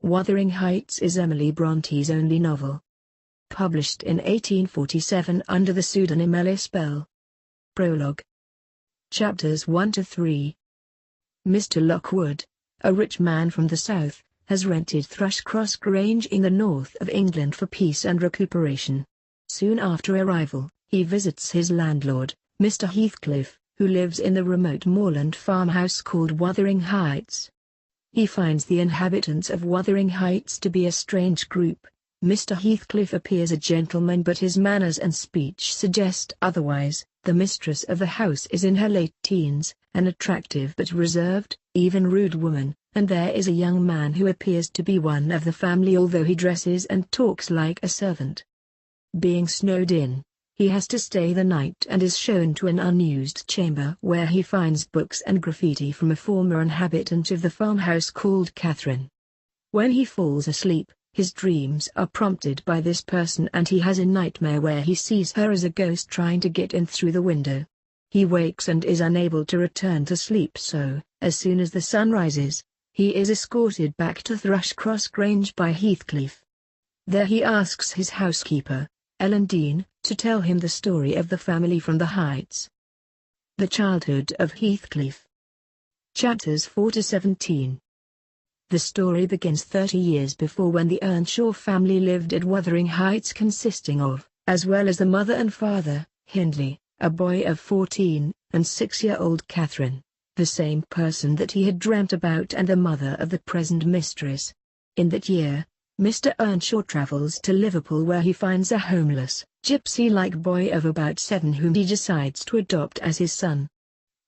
Wuthering Heights is Emily Bronte's only novel. Published in 1847 under the pseudonym Alice Bell. Prologue. Chapters 1 to 3. Mr. Lockwood, a rich man from the south, has rented Thrushcross Grange in the north of England for peace and recuperation. Soon after arrival, he visits his landlord, Mr. Heathcliff, who lives in the remote moorland farmhouse called Wuthering Heights. He finds the inhabitants of Wuthering Heights to be a strange group. Mr. Heathcliff appears a gentleman, but his manners and speech suggest otherwise. The mistress of the house is in her late teens, an attractive but reserved, even rude woman, and there is a young man who appears to be one of the family, although he dresses and talks like a servant. Being snowed in, he has to stay the night and is shown to an unused chamber where he finds books and graffiti from a former inhabitant of the farmhouse called Catherine. When he falls asleep, his dreams are prompted by this person, and he has a nightmare where he sees her as a ghost trying to get in through the window. He wakes and is unable to return to sleep, so, as soon as the sun rises, he is escorted back to Thrushcross Grange by Heathcliff. There he asks his housekeeper, Ellen Dean, to tell him the story of the family from the Heights. The childhood of Heathcliff. Chapters 4 to 17. The story begins 30 years before, when the Earnshaw family lived at Wuthering Heights, consisting of, as well as the mother and father, Hindley, a boy of 14, and 6-year-old Catherine, the same person that he had dreamt about and the mother of the present mistress. In that year, Mr. Earnshaw travels to Liverpool, where he finds a homeless, gypsy-like boy of about 7 whom he decides to adopt as his son.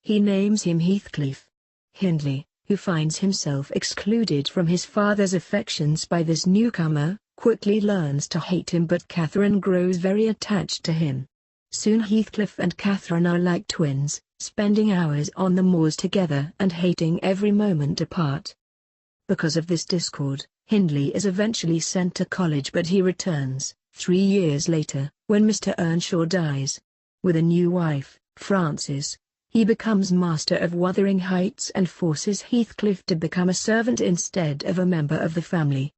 He names him Heathcliff. Hindley, who finds himself excluded from his father's affections by this newcomer, quickly learns to hate him, but Catherine grows very attached to him. Soon Heathcliff and Catherine are like twins, spending hours on the moors together and hating every moment apart. Because of this discord, Hindley is eventually sent to college, but he returns 3 years later, when Mr. Earnshaw dies. With a new wife, Frances, he becomes master of Wuthering Heights and forces Heathcliff to become a servant instead of a member of the family.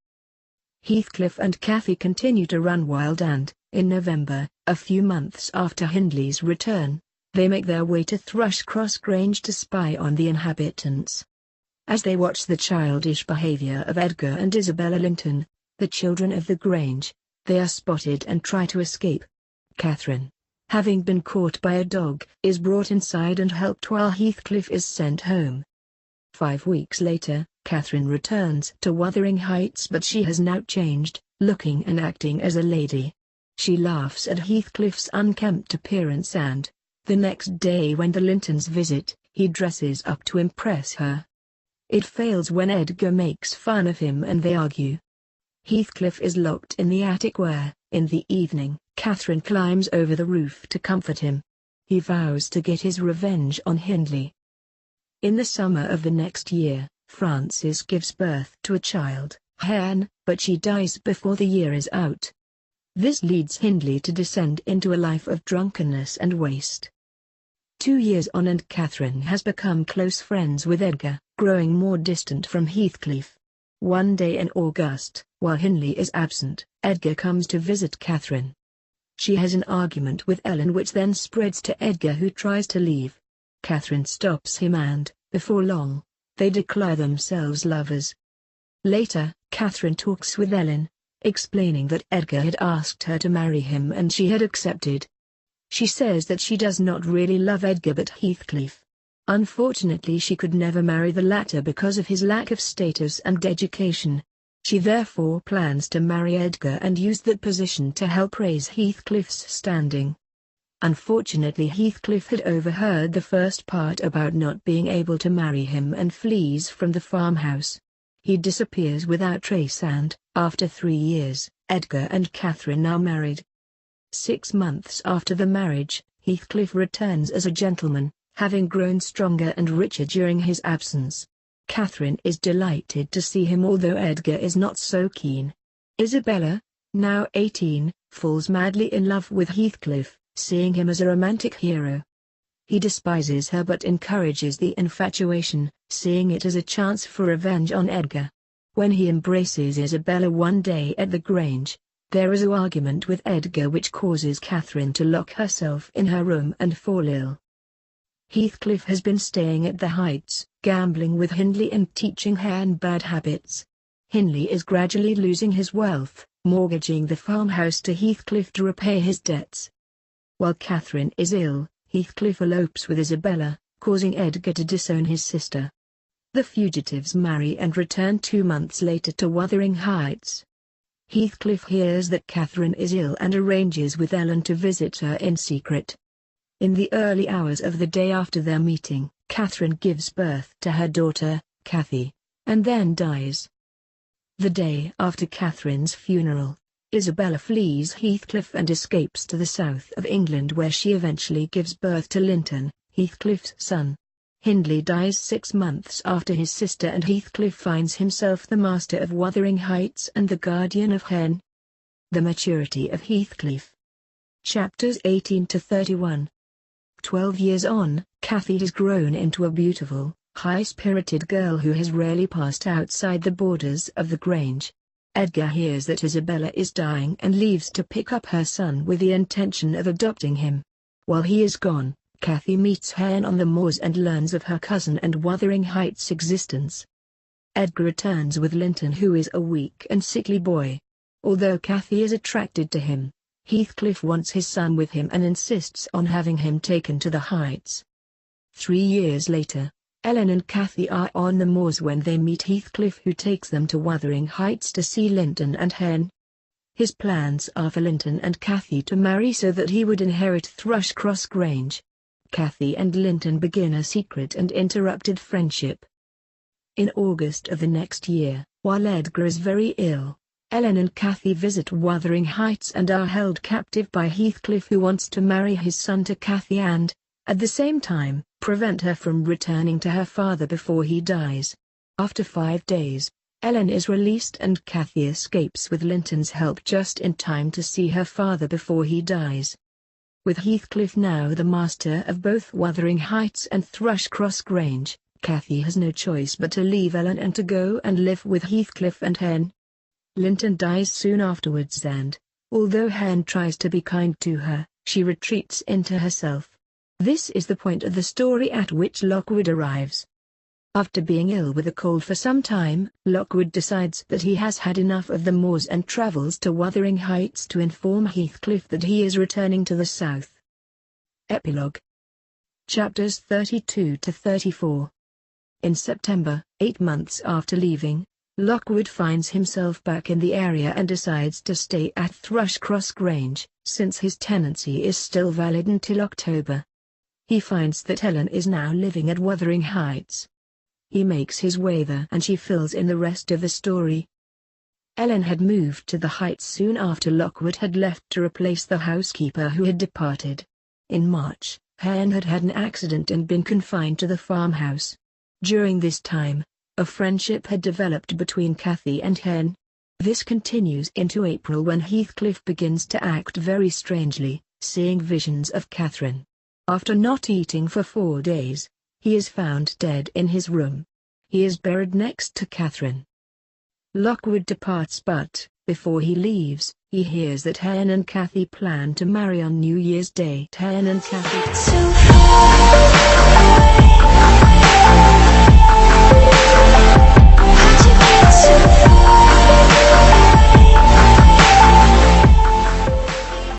Heathcliff and Cathy continue to run wild, and, in November, a few months after Hindley's return, they make their way to Thrushcross Grange to spy on the inhabitants. As they watch the childish behavior of Edgar and Isabella Linton, the children of the Grange, they are spotted and try to escape. Catherine, having been caught by a dog, is brought inside and helped while Heathcliff is sent home. 5 weeks later, Catherine returns to Wuthering Heights, but she has now changed, looking and acting as a lady. She laughs at Heathcliff's unkempt appearance, and, the next day when the Lintons visit, he dresses up to impress her. It fails when Edgar makes fun of him and they argue. Heathcliff is locked in the attic where, in the evening, Catherine climbs over the roof to comfort him. He vows to get his revenge on Hindley. In the summer of the next year, Frances gives birth to a child, Anne, but she dies before the year is out. This leads Hindley to descend into a life of drunkenness and waste. 2 years on, and Catherine has become close friends with Edgar, growing more distant from Heathcliff. One day in August, while Hindley is absent, Edgar comes to visit Catherine. She has an argument with Ellen, which then spreads to Edgar, who tries to leave. Catherine stops him, and, before long, they declare themselves lovers. Later, Catherine talks with Ellen, explaining that Edgar had asked her to marry him and she had accepted. She says that she does not really love Edgar but Heathcliff. Unfortunately, she could never marry the latter because of his lack of status and education. She therefore plans to marry Edgar and use that position to help raise Heathcliff's standing. Unfortunately, Heathcliff had overheard the first part about not being able to marry him and flees from the farmhouse. He disappears without trace, and, after 3 years, Edgar and Catherine are married. 6 months after the marriage, Heathcliff returns as a gentleman, having grown stronger and richer during his absence. Catherine is delighted to see him, although Edgar is not so keen. Isabella, now 18, falls madly in love with Heathcliff, seeing him as a romantic hero. He despises her but encourages the infatuation, seeing it as a chance for revenge on Edgar. When he embraces Isabella one day at the Grange, there is an argument with Edgar which causes Catherine to lock herself in her room and fall ill. Heathcliff has been staying at the Heights, gambling with Hindley and teaching Herne bad habits. Hindley is gradually losing his wealth, mortgaging the farmhouse to Heathcliff to repay his debts. While Catherine is ill, Heathcliff elopes with Isabella, causing Edgar to disown his sister. The fugitives marry and return 2 months later to Wuthering Heights. Heathcliff hears that Catherine is ill and arranges with Ellen to visit her in secret. In the early hours of the day after their meeting, Catherine gives birth to her daughter, Cathy, and then dies. The day after Catherine's funeral, Isabella flees Heathcliff and escapes to the south of England, where she eventually gives birth to Linton, Heathcliff's son. Hindley dies 6 months after his sister, and Heathcliff finds himself the master of Wuthering Heights and the guardian of Herne. The maturity of Heathcliff. Chapters 18 to 31. 12 years on, Cathy has grown into a beautiful, high-spirited girl who has rarely passed outside the borders of the Grange. Edgar hears that Isabella is dying and leaves to pick up her son with the intention of adopting him. While he is gone, Cathy meets Herne on the moors and learns of her cousin and Wuthering Heights' existence. Edgar returns with Linton, who is a weak and sickly boy. Although Cathy is attracted to him, Heathcliff wants his son with him and insists on having him taken to the Heights. 3 years later, Ellen and Cathy are on the moors when they meet Heathcliff, who takes them to Wuthering Heights to see Linton and Herne. His plans are for Linton and Cathy to marry so that he would inherit Thrushcross Grange. Cathy and Linton begin a secret and interrupted friendship. In August of the next year, while Edgar is very ill, Ellen and Cathy visit Wuthering Heights and are held captive by Heathcliff, who wants to marry his son to Cathy and, at the same time, prevent her from returning to her father before he dies. After 5 days, Ellen is released and Cathy escapes with Linton's help just in time to see her father before he dies. With Heathcliff now the master of both Wuthering Heights and Thrushcross Grange, Cathy has no choice but to leave Ellen and to go and live with Heathcliff and Herne. Linton dies soon afterwards and, although Herne tries to be kind to her, she retreats into herself. This is the point of the story at which Lockwood arrives. After being ill with a cold for some time, Lockwood decides that he has had enough of the moors and travels to Wuthering Heights to inform Heathcliff that he is returning to the south. Epilogue. Chapters 32 to 34. In September, 8 months after leaving, Lockwood finds himself back in the area and decides to stay at Thrushcross Grange, since his tenancy is still valid until October. He finds that Ellen is now living at Wuthering Heights. He makes his way there and she fills in the rest of the story. Ellen had moved to the Heights soon after Lockwood had left to replace the housekeeper who had departed. In March, Herne had had an accident and been confined to the farmhouse. During this time, a friendship had developed between Cathy and Herne. This continues into April when Heathcliff begins to act very strangely, seeing visions of Catherine. After not eating for 4 days, he is found dead in his room. He is buried next to Catherine. Lockwood departs, but, before he leaves, he hears that Herne and Cathy plan to marry on New Year's Day. Herne and Cathy.